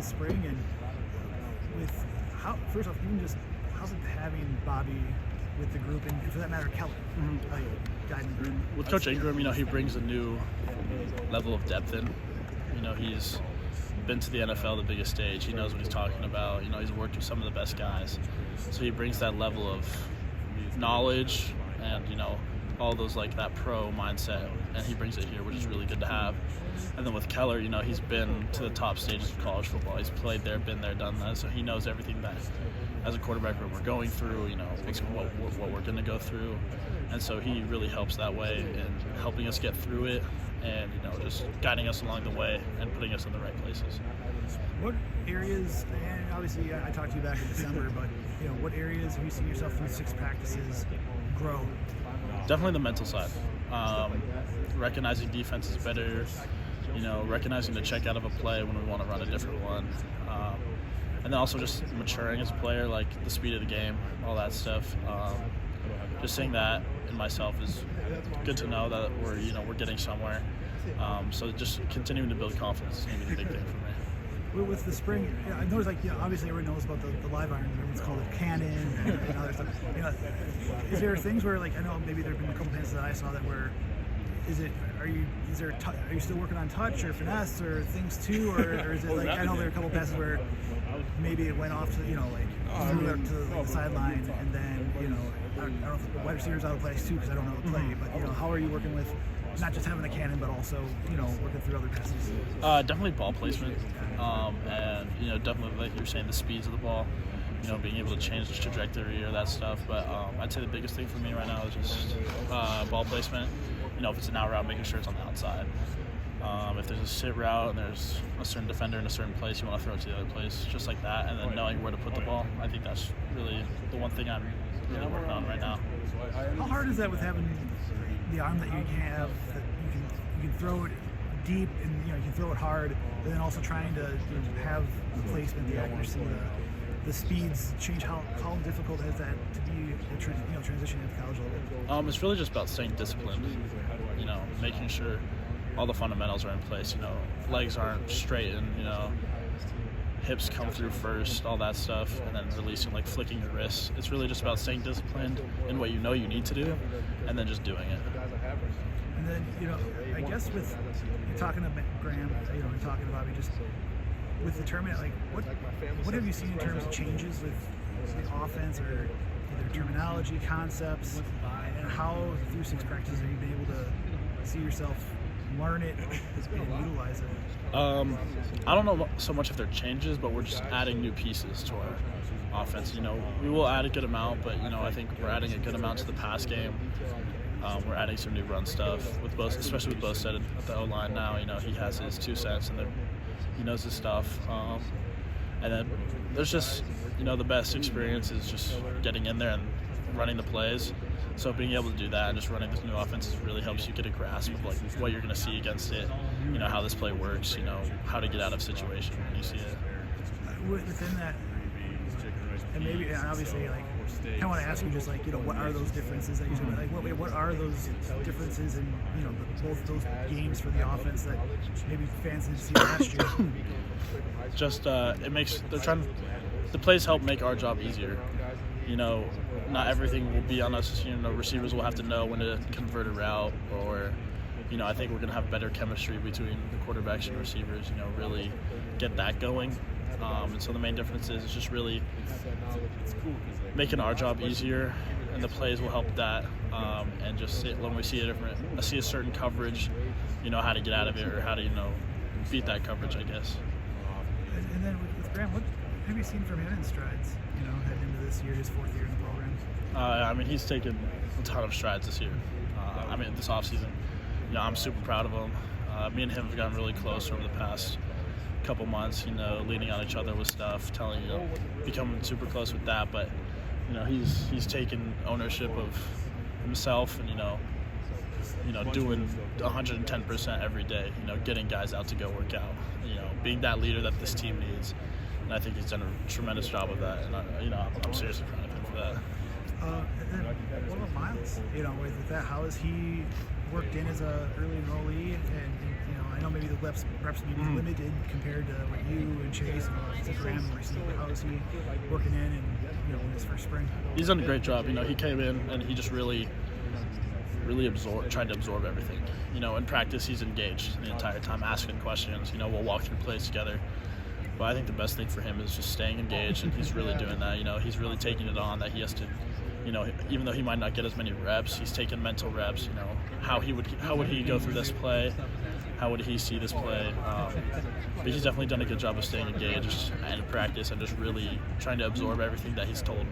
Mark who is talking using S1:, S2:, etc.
S1: this spring, and with first off, even just how's it having Bobby with the group, and for that matter, Keller guiding the group?
S2: With Coach Ingram, he brings a new level of depth in. He's been to the NFL, the biggest stage. He knows what he's talking about. He's worked with some of the best guys, so he brings that level of knowledge and all those that pro mindset, and he brings it here, which is really good to have. And then with Keller, he's been to the top stages of college football. He's played there, been there, done that, so he knows everything that as a quarterback we're going through, what we're going to go through. And so he really helps that way in helping us get through it and just guiding us along the way and putting us in the right places.
S1: What areas, and obviously I talked to you back in December, but what areas have you seen yourself through 6 practices grow?
S2: Definitely the mental side. Recognizing defenses better, recognizing the check out of a play when we want to run a different one. And then also just maturing as a player, like the speed of the game, all that stuff. Just seeing that in myself is good to know that we're getting somewhere. So just continuing to build confidence is going to be the big thing for me.
S1: With the spring, I noticed obviously everyone knows about the live iron. Everyone's called it cannon and other stuff. Is there things where I know maybe there have been a couple passes that I saw that were, are you still working on touch or finesse or things too, or is it I know there are a couple passes where maybe it went off to threw up to the sideline, and then I don't know if the wide receivers out of place too because I don't know the play, but how are you working with not just having a cannon but also working through other passes?
S2: Definitely ball placement, and definitely like you're saying, the speeds of the ball, being able to change the trajectory or that stuff. But I'd say the biggest thing for me right now is just ball placement. If it's an out route, making sure it's on the outside. If there's a sit route and there's a certain defender in a certain place, you want to throw it to the other place, just like that. And then knowing where to put the ball, I think that's really the one thing I'm really working on right now.
S1: How hard is that with having the arm that you have, that you can throw it deep and you can throw it hard, but then also trying to have the placement, the accuracy, the speeds change? How difficult is that to be transitioning at the college level?
S2: It's really just about staying disciplined, making sure all the fundamentals are in place. Legs aren't straight and hips come through first, all that stuff, and then releasing, flicking your wrists. It's really just about staying disciplined in what you need to do, and then just doing it.
S1: And then I guess with you talking to Graham, and talking to Bobby, just with the tournament, what have you seen in terms of changes with the offense or either terminology, concepts, and how through 6 practices have you been able to see yourself learn it and utilize it?
S2: I don't know so much if they're changes, but we're just adding new pieces to our offense. We will add a good amount, but I think we're adding a good amount to the pass game. We're adding some new run stuff with both, especially with both said at the O-line now. He has his 2 cents and he knows his stuff. And then there's just the best experience is just getting in there and running the plays. So being able to do that and just running this new offense really helps you get a grasp of what you're going to see against it, how this play works, how to get out of situation when you see it.
S1: Within that, and obviously I want to ask you just what are those differences that you said? What are those differences in both those games for the offense that maybe fans didn't see last year?
S2: Just the plays help make our job easier. Not everything will be on us. Receivers will have to know when to convert a route, or I think we're going to have better chemistry between the quarterbacks and receivers. Really get that going. And so the main difference is just really making our job easier, and the plays will help that. And just when we see a certain coverage, how to get out of it or how to beat that coverage, I guess.
S1: And then with Graham, what have you seen from him in strides? Heading into this year, his 4th year in the program.
S2: He's taken a ton of strides this year. This offseason, I'm super proud of him. Me and him have gotten really close over the past couple months, leaning on each other with stuff, becoming super close with that. But, he's taken ownership of himself and, doing 110% every day, getting guys out to go work out, being that leader that this team needs. And I think he's done a tremendous job of that, and I'm seriously proud of him for that.
S1: And then what about Miles? With that, how has he worked in as a early enrollee? And I know maybe the reps may be limited compared to what you and Chase and Graham were seeing. How is he working in and in his first spring?
S2: He's done a great job. He came in and he just really tried to absorb everything. In practice he's engaged the entire time, asking questions. We'll walk through plays together. But I think the best thing for him is just staying engaged, and he's really doing that. He's really taking it on that he has to. Even though he might not get as many reps, he's taking mental reps. How would he go through this play? How would he see this play? But he's definitely done a good job of staying engaged and in practice and just really trying to absorb everything that he's told.